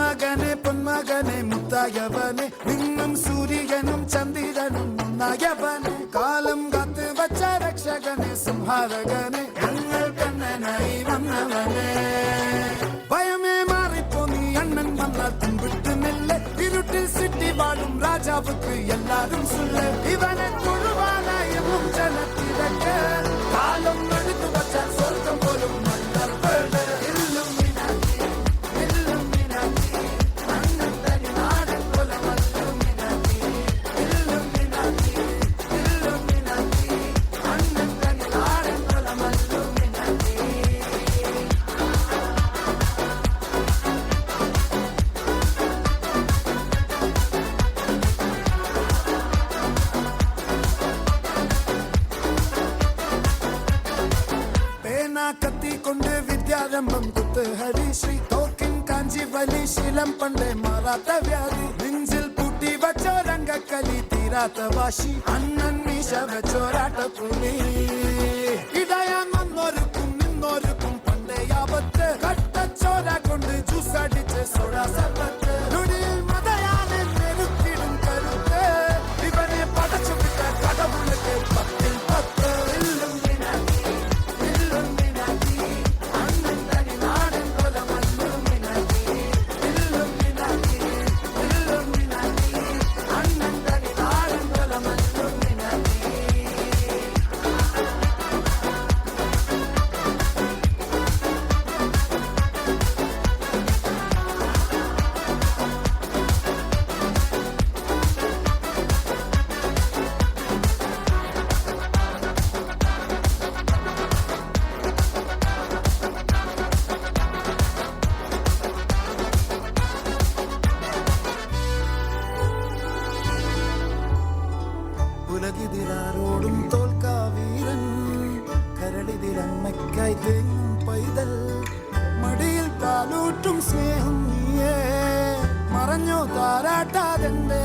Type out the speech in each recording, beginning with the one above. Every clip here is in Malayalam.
മകനെ പൊന്മകനെ മുത്തായവനെ നിന്നും സൂര്യനും ചന്ദ്രനും ഒന്നായവനെ കാലം കാത്ത് വച്ച രക്ഷകനെ സംഹാരകനെ ഞങ്ങൾ കണ്ണനായി വന്നവനെ ഭയമേ മാറിപ്പോ നീ അണ്ണൻ വന്നാൽ തുമ്പിട്ട് നെല്ല് ഇരുട്ടിൽ സിറ്റി വാഴും രാജാവുക്ക് എല്ലാരും സുല്ല് ഇവനെ തൊഴുവാനായും ജനത്തിരക്ക് കാലം എടുത്തു വച്ചാൽ സ്വർഗം പോലും കത്തിക്കൊണ്ട് വിദ്യാരംഭം കുത്ത് ഹരിശ്രീ തോക്കിൻ കാഞ്ചി വലി ശീലം പണ്ടേ മാറാത്ത വ്യാധി നെഞ്ചിൽ പൂട്ടി വച്ചോരംഗക്കലി തീരാത്ത വാശി അണ്ണൻ മീശ വെച്ചോരാട്ടപ്പുലി ഇടയാൻ വന്നോർക്കും നിന്നോർക്കും പണ്ടേ ആപത്ത് കട്ടച്ചോര കൊണ്ട് ജ്യൂസ് അടിച്ച് സോഡാ സർബത്ത് നുടിയിൽ മതയാനെ നെരുക്കിടും കരുത്ത് ഇവനെ പടച്ചു വിട്ട കടവുളക്ക് പത്തിൽ പത്ത് ഉലകിതിരാരോടും തോൽക്കാവീരൻ കരളിതിരമ്മയ്ക്കായി തേങ്ങും പൈതൽ മടിയിൽ പാലൂട്ടും സ്നേഹം നീയേ മറഞ്ഞോ താരാട്ടാതെന്തേ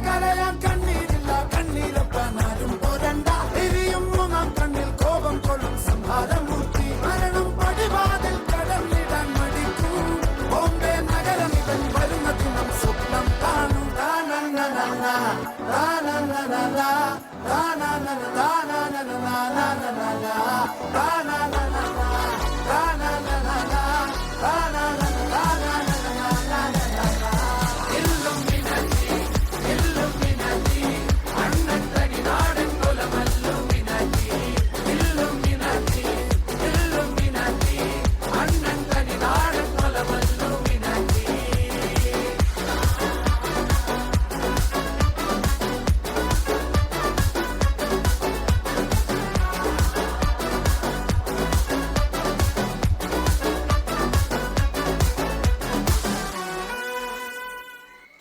കരയാൻ കണ്ണീരില്ല കണ്ണീരപ്പനാരും പോരണ്ട എരിയും മൂന്നാം കണ്ണിൽ കോപം കൊള്ളും സംഹാരമൂർത്തി മരണം പടിവാതിൽ കടന്നിടാൻ മടിക്കും ബോംബെ നഗരം ഇവൻ വരുന്ന ദിനം സ്വപ്നം കാണും Da na na na na na na na na na na na na na na na na na